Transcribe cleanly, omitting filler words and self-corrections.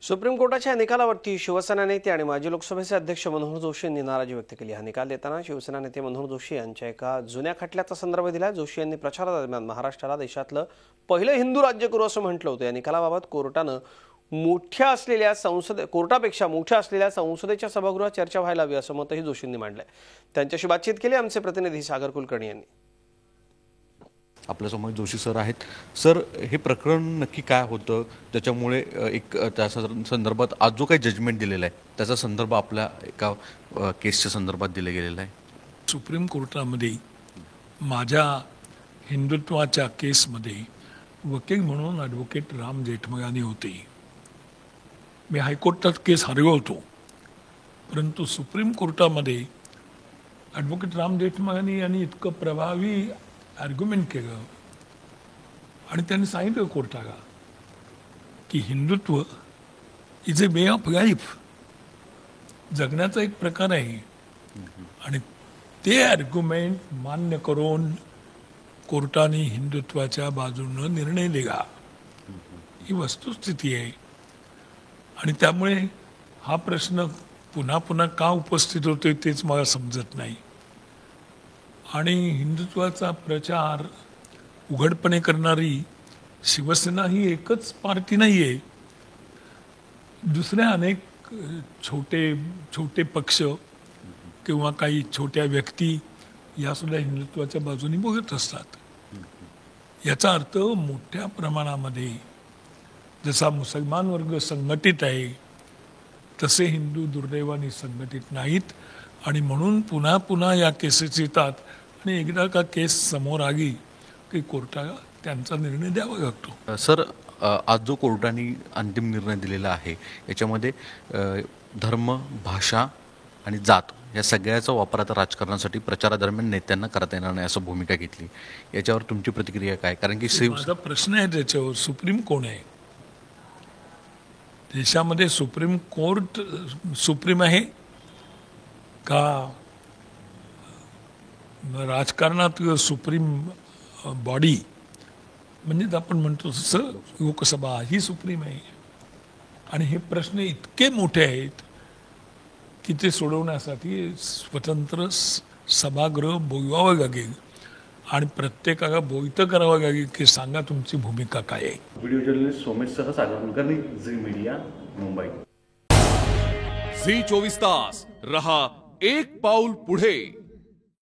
Supreme कोर्टाच्या निकालावरती शिवसेना नेते आणि माजी लोकसभेचे अध्यक्ष मनोहर जोशी यांनी नाराजी व्यक्त केली। हा निकाल देताना शिवसेना नेते मनोहर जोशी यांच्या एका जुन्या खटल्याचा संदर्भ दिला। जोशी यांनी प्रचारादरम्यान महाराष्ट्राला देशातलं पहिलं हिंदू राज्य करू असं म्हटलं होतं। या निकालाबाबत कोर्टापेक्षा मोठ्या असलेल्या संसदेच्या सभागृहात चर्चा व्हायला हवी असं मतही जोशींनी मांडलंय। त्यांच्याशी बातचीत केली आमचे प्रतिनिधी सागर कुलकर्णी यांनी। आपल्यासमोर जोशी सर आहेत। सर, हे प्रकरण नक्की काय होतं, त्याच्यामुळे एक त्या संदर्भात आज जो काही जजमेंट दिलेला आहे त्याचा संदर्भ आपल्या एका केसच्या संदर्भात दिला गेलेला आहे। सुप्रीम कोर्टामध्ये माझ्या हिंदुत्वाच्या केसमध्ये वकील म्हणून ॲडव्होकेट राम जेठमलानी होते। मी हायकोर्टात केस हरलो होतो, परंतु सुप्रीम कोर्टामध्ये ॲडव्होकेट राम जेठमलानी यांनी इतकं प्रभावी आर्ग्युमेंट केलं आणि त्यांनी सांगितलं कोर्टाला की Hindutva is a way of life, जगण्याचा एक प्रकार आहे। आणि ते आर्ग्युमेंट मान्य करून कोर्टाने हिंदुत्वाच्या बाजूनं निर्णय दिला। ही वस्तुस्थिती आहे आणि त्यामुळे हा प्रश्न पुन्हा पुन्हा का उपस्थित होतोय तेच मला समजत नाही। आणि हिंदुत्वाचा प्रचार उघडपणे करणारी शिवसेना ही एकच पार्टी नाही आहे। दुसऱ्या अनेक छोटे पक्ष किंवा काही छोट्या व्यक्ती यासुद्धा हिंदुत्वाच्या बाजूने बोलत असतात। याचा अर्थ मोठ्या प्रमाणामध्ये जसा मुसलमान वर्ग संघटित आहे तसे हिंदू दुर्दैवाने संघटित नाहीत आणि म्हणून पुन्हा पुन्हा या केसेस येतात आणि एकदा का केस समोर आली की कोर्टाला त्यांचा निर्णय द्यावा लागतो। सर, आज जो कोर्टाने अंतिम निर्णय दिलेला आहे याच्यामध्ये धर्म, भाषा आणि जात या सगळ्याचा वापर आता राजकारणासाठी प्रचारादरम्यान नेत्यांना करता येणार नाही असं भूमिका घेतली। याच्यावर तुमची प्रतिक्रिया काय? कारण की माझा प्रश्न आहे त्याच्यावर, सुप्रीम कोण आहे देशामध्ये? सुप्रीम कोर्ट सुप्रीम आहे का राजकारणात सुप्रीम बॉडी म्हणजे आपण म्हणतो तसं लोकसभा ही सुप्रीम आहे। आणि हे प्रश्न इतके मोठे आहेत की ते सोडवण्यासाठी स्वतंत्र सभागृह बोलवावं लागेल आणि प्रत्येकाला बोलतं करावं लागेल की सांगा तुमची भूमिका काय आहे। व्हिडिओ जर्नलिस्ट सोमेशसह सागर कुलकर्णी, झी मीडिया, मुंबई। झी 24 तास रहा एक पाऊल पुढे।